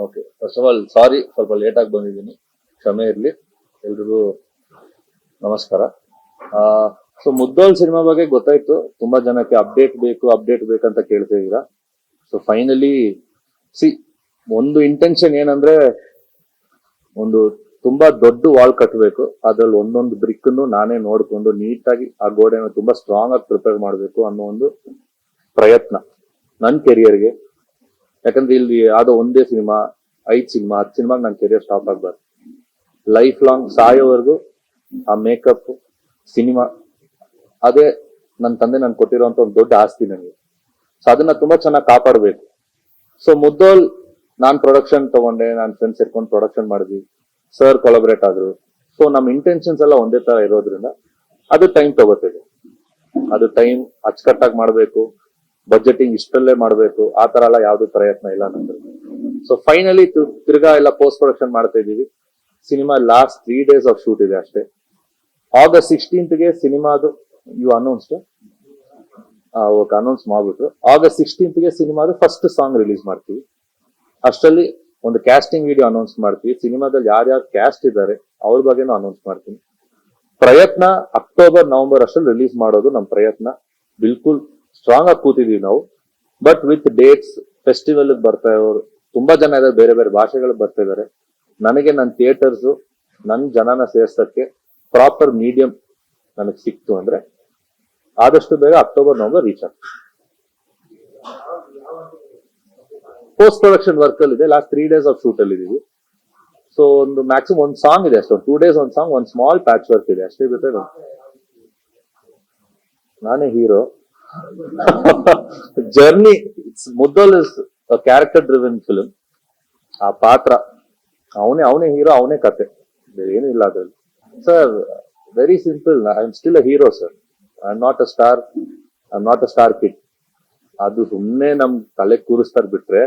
Okay, first of all ಸಾರಿ, ಸ್ವಲ್ಪ late ಆಗಿ ಬಂದಿದ್ದೀನಿ, ಕ್ಷಮೆ ಇರಲಿ. ಎಲ್ರಿಗೂ ನಮಸ್ಕಾರ. ಸೊ ಮುದ್ದೋಳ್ ಸಿನಿಮಾ ಬಗ್ಗೆ ಗೊತ್ತಾಯ್ತು, ತುಂಬಾ ಜನಕ್ಕೆ ಅಪ್ಡೇಟ್ ಬೇಕಂತ ಕೇಳ್ತಾ ಇದ್ದೀರಾ. ಸೊ ಫೈನಲಿ ಒಂದು ಇಂಟೆನ್ಷನ್ ಏನಂದ್ರೆ, ಒಂದು ತುಂಬಾ ದೊಡ್ಡ ವಾಲ್ ಕಟ್ಟಬೇಕು. ಅದ್ರಲ್ಲಿ ಒಂದೊಂದು ಬ್ರಿಕ್ ನಾನೇ ನೋಡ್ಕೊಂಡು ನೀಟಾಗಿ ಆ ಗೋಡೆನ ತುಂಬಾ ಸ್ಟ್ರಾಂಗ್ ಆಗಿ ಪ್ರಿಪೇರ್ ಮಾಡಬೇಕು ಅನ್ನೋ ಒಂದು ಪ್ರಯತ್ನ ನನ್ನ ಕೆರಿಯರ್ಗೆ. ಯಾಕಂದ್ರೆ ಇಲ್ಲಿ ಯಾವ್ದೋ ಒಂದೇ ಸಿನಿಮಾ, 5 ಸಿನಿಮಾ 10 ಸಿನಿಮಾಗ್ ನನ್ನ ಕೆರಿಯರ್ ಸ್ಟಾಪ್ ಆಗ್ಬಾರ್ದು. ಲೈಫ್ ಲಾಂಗ್ ಸಾಯೋವರೆಗೂ ಆ ಮೇಕಪ್ ಸಿನಿಮಾ ಅದೇ ನನ್ನ ತಂದೆ ನನ್ ಕೊಟ್ಟಿರುವಂತ ಒಂದು ದೊಡ್ಡ ಆಸ್ತಿ ನನಗೆ. ಸೊ ಅದನ್ನ ತುಂಬಾ ಚೆನ್ನಾಗಿ ಕಾಪಾಡಬೇಕು. ಸೊ ಮುದ್ದೋಲ್ ನಾನ್ ಪ್ರೊಡಕ್ಷನ್ ತಗೊಂಡೆ, ನಾನ್ ಫ್ರೆಂಡ್ಸ್ ಸೇರ್ಕೊಂಡು ಪ್ರೊಡಕ್ಷನ್ ಮಾಡಿದ್ವಿ, ಸರ್ ಕೊಲಾಬರೇಟ್ ಆದ್ರು. ಸೊ ನಮ್ ಇಂಟೆನ್ಷನ್ಸ್ ಎಲ್ಲ ಒಂದೇ ತರ ಇರೋದ್ರಿಂದ ಅದು ಟೈಮ್ ತಗೋತಿದೆ. ಅದು ಟೈಮ್ ಅಚ್ಚುಕಟ್ಟಾಗಿ ಮಾಡ್ಬೇಕು, ಬಜೆಟಿಂಗ್ ಇಷ್ಟರಲ್ಲೇ ಮಾಡ್ಬೇಕು, ಆ ತರ ಎಲ್ಲ ಯಾವ್ದು ಪ್ರಯತ್ನ ಇಲ್ಲ ನಂದು. ಸೊ ಫೈನಲಿ ತಿರ್ಗಾ ಎಲ್ಲ ಪೋಸ್ಟ್ ಪ್ರೊಡಕ್ಷನ್ ಮಾಡ್ತಾ ಇದೀವಿ. Cinema last 3 days of shoot ಇದೆ ಅಷ್ಟೇ. August 16th ಸಿನಿಮಾದು ಯು ಅನೌನ್ಸ್ಡ್, ಅನೌನ್ಸ್ ಮಾಡ್ಬಿಟ್ರು. August 16th ಸಿನಿಮಾದು ಫಸ್ಟ್ ಸಾಂಗ್ ರಿಲೀಸ್ ಮಾಡ್ತೀವಿ. ಅಷ್ಟರಲ್ಲಿ ಒಂದು ಕ್ಯಾಸ್ಟಿಂಗ್ ವಿಡಿಯೋ ಅನೌನ್ಸ್ ಮಾಡ್ತೀವಿ. ಸಿನಿಮಾದಲ್ಲಿ ಯಾರ್ಯಾರು ಕ್ಯಾಸ್ಟ್ ಇದ್ದಾರೆ ಅವ್ರ ಬಗ್ಗೆನೂ ಅನೌನ್ಸ್ ಮಾಡ್ತೀನಿ. ಪ್ರಯತ್ನ ಅಕ್ಟೋಬರ್ ನವೆಂಬರ್ ಅಷ್ಟರಲ್ಲಿ ರಿಲೀಸ್ ಮಾಡೋದು ನಮ್ಮ ಪ್ರಯತ್ನ. ಬಿಲ್ಕುಲ್ ಸ್ಟ್ರಾಂಗ್ ಆಗಿ ಕೂತಿದೀವಿ ನಾವು. ಬಟ್ ವಿತ್ ಡೇಟ್ಸ್, ಫೆಸ್ಟಿವಲ್ ಬರ್ತಾ ಇರೋರು ತುಂಬಾ ಜನ ಇದ್ದಾರೆ, ಬೇರೆ ಬೇರೆ ಭಾಷೆಗಳು ಬರ್ತಾ ಇದಾರೆ. ನನಗೆ ನನ್ನ ಥಿಯೇಟರ್ಸ್ ನನ್ನ ಜನನ ಸೇರ್ಸಕ್ಕೆ ಪ್ರಾಪರ್ ಮೀಡಿಯಂ ನನಗೆ ಸಿಕ್ತು ಅಂದ್ರೆ ಆದಷ್ಟು ಬೇಗ ಅಕ್ಟೋಬರ್ ನವೆಂಬರ್ ರೀಚ್ ಆಗ್ತದೆ. ಪೋಸ್ಟ್ ಪ್ರೊಡಕ್ಷನ್ ವರ್ಕ್ ಅಲ್ಲಿ ಇದೆ. ಲಾಸ್ಟ್ 3 days ಆಫ್ ಶೂಟ್ ಅಲ್ಲಿ ಇದೀವಿ. ಸೊ ಒಂದು ಮ್ಯಾಕ್ಸಿಮಮ್ ಒಂದು ಸಾಂಗ್ ಇದೆ ಅಷ್ಟೇ, 2 days ಒಂದು ಸಾಂಗ್, ಒಂದು ಸ್ಮಾಲ್ ಪ್ಯಾಚ್ ವರ್ಕ್ ಇದೆ ಅಷ್ಟೇ. ಬಿಟ್ಟರೆ ನಾನೇ hero. Journey Muddol is character driven film. ಆ ಪಾತ್ರ ಅವನೇ ಹೀರೋ, ಅವನೇ ಕತೆ, ಬೇರೆ ಏನು ಇಲ್ಲ ಅದ್ರಲ್ಲಿ. Sir very simple, I am still a hero sir. I am not a star, I am not a star kid. ಅದು ಸುಮ್ಮನೆ ನಮ್ ತಲೆ ಕೂರಿಸ್ತಾರ ಬಿಟ್ರೆ,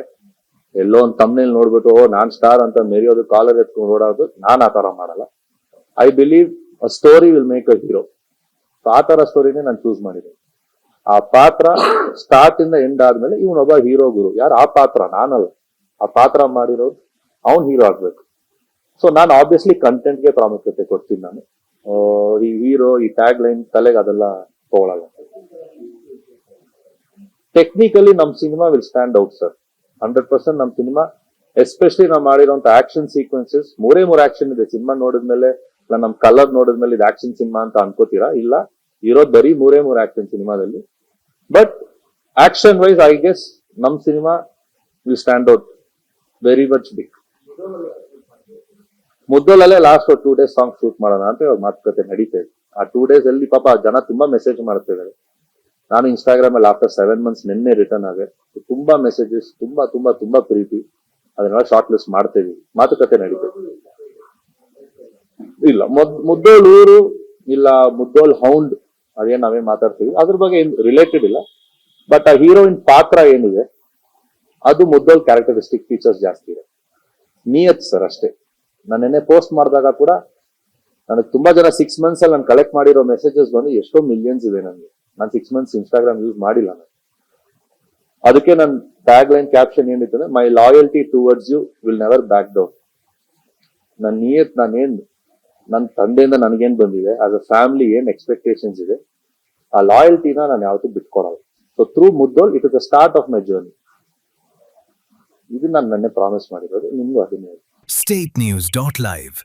ಎಲ್ಲೋ ಒಂದು ತಮ್ಮನೇಲಿ ನೋಡ್ಬಿಟ್ಟು ನಾನ್ ಸ್ಟಾರ್ ಅಂತ ಮೆರೆಯೋದು, ಕಾಲರ್ ಎತ್ಕೊಂಡು ಓಡೋದು, ನಾನ್ ಆ ತರ ಮಾಡಲ್ಲ. I believe a story will make a hero. ಆ ತರ ಸ್ಟೋರಿನೇ ನಾನು ಚೂಸ್ ಮಾಡಿದೆ. ಆ ಪಾತ್ರ ಸ್ಟಾರ್ಟ್ ಇಂದ ಎಂಡ್ ಆದ್ಮೇಲೆ ಇವನೊಬ್ಬ ಹೀರೋ ಗುರು. ಯಾರು ಆ ಪಾತ್ರ? ನಾನಲ್ಲ. ಆ ಪಾತ್ರ ಮಾಡಿರೋದು ಅವ್ನ್ ಹೀರೋ ಆಗ್ಬೇಕು. ಸೊ ನಾನು ಆಬ್ವಿಯಸ್ಲಿ ಕಂಟೆಂಟ್ಗೆ ಪ್ರಾಮುಖ್ಯತೆ ಕೊಡ್ತೀನಿ. ನಾನು ಈ ಹೀರೋ, ಈ ಟ್ಯಾಗ್ ಲೈನ್ ತಲೆಗೆ ಅದೆಲ್ಲ ತಗೊಳಲ್ಲ. ಟೆಕ್ನಿಕಲಿ ನಮ್ cinema will stand out sir. 100% ನಮ್ ಸಿನಿಮಾ, ಎಸ್ಪೆಷಲಿ ನಾವು ಮಾಡಿರೋಂತ ಆಕ್ಷನ್ ಸೀಕ್ವೆನ್ಸಸ್, 3 ಆಕ್ಷನ್ ಇದೆ. ಸಿನಿಮಾ ನೋಡಿದ್ಮೇಲೆ, ನಮ್ ಕಲರ್ ನೋಡಿದ್ಮೇಲೆ ಇದು ಆಕ್ಷನ್ ಸಿನಿಮಾ ಅಂತ ಅನ್ಕೋತೀರಾ? ಇಲ್ಲ, ಇರೋದು ಬರೀ 3 ಆಕ್ಷನ್ ಸಿನಿಮಾದಲ್ಲಿ. But action wise I guess ನಮ್ cinema will stand out very much big. ಮುದ್ದೋಲಲ್ಲೇ ಲಾಸ್ಟ್ 2 days ಸಾಂಗ್ ಶೂಟ್ ಮಾಡೋಣ ಅಂತ ಇವಾಗ ಮಾತುಕತೆ ನಡೀತಾ ಇದೆ. ಆ 2 days ಅಲ್ಲಿ ಪಾಪ ಜನ ತುಂಬಾ ಮೆಸೇಜ್ ಮಾಡ್ತಾ ಇದಾರೆ. ನಾನು ಇನ್ಸ್ಟಾಗ್ರಾಮ್ ಅಲ್ಲಿ ಆಫ್ಟರ್ 7 months ನಿನ್ನೆ ರಿಟರ್ನ್ ಆಗಿದೆ. ತುಂಬಾ ಮೆಸೇಜಸ್, ತುಂಬಾ ಪ್ರೀತಿ. ಅದನ್ನೆಲ್ಲ ಶಾರ್ಟ್ ಲಿಸ್ಟ್ ಮಾಡ್ತಾ ಇದೀವಿ, ಮಾತುಕತೆ ನಡೀತಾ ಇದೆ. ಇಲ್ಲ ಮುದ್ದೋಲ್ ಊರು ಇಲ್ಲ ಮುದ್ದೋಲ್ ಹೌಂಡ್ ಅದೇನ್ ನಾವೇ ಮಾತಾಡ್ತೀವಿ, ಅದ್ರ ಬಗ್ಗೆ ಏನ್ ರಿಲೇಟೆಡ್ ಇಲ್ಲ. ಬಟ್ ಆ ಹೀರೋಯಿನ್ ಪಾತ್ರ ಏನಿದೆ ಅದು ಮುದ್ದೋಲ್ ಕ್ಯಾರೆಕ್ಟರಿಸ್ಟಿಕ್ ಫೀಚರ್ಸ್ ಜಾಸ್ತಿ ಇದೆ. ನಿಯತ್ ಸರ್ ಅಷ್ಟೇ. ನಾನು ನೆನ್ನೆ ಪೋಸ್ಟ್ ಮಾಡಿದಾಗ ಕೂಡ ನನಗೆ ತುಂಬಾ ಜನ 6 months ಅಲ್ಲಿ ನಾನು ಕಲೆಕ್ಟ್ ಮಾಡಿರೋ ಮೆಸೇಜಸ್ ಬಂದು ಎಷ್ಟೋ ಮಿಲಿಯನ್ಸ್ ಇದೆ ನನಗೆ. ನಾನು 6 months ಇನ್ಸ್ಟಾಗ್ರಾಮ್ ಯೂಸ್ ಮಾಡಿಲ್ಲ ನಾನು. ಅದಕ್ಕೆ ನನ್ನ ಟ್ಯಾಗ್ ಲೈನ್ ಕ್ಯಾಪ್ಷನ್ ಏನಿತ್ತು ಅಂದ್ರೆ, my loyalty towards you will never back down. ನನ್ನ ನಿಯತ್, ನನ್ನ ತಂದೆಯಿಂದ ನನಗೇನ್ ಬಂದಿದೆ, ಆಸ್ ಅ ಫ್ಯಾಮಿಲಿ ಏನ್ ಎಕ್ಸ್ಪೆಕ್ಟೇಷನ್ಸ್ ಇದೆ, ಆ ಲಾಯಲ್ಟಿನ ನಾನು ಯಾವತ್ತೂ ಬಿಟ್ಕೊಡಲ್ಲ. So through Muddol it is the start of my journey. ಇದು ನಾನು ನೆನ್ನೆ ಪ್ರಾಮಿಸ್ ಮಾಡಿರೋದು. ನಿಮ್ಗೂ ಅದನ್ನೇ. statenews.live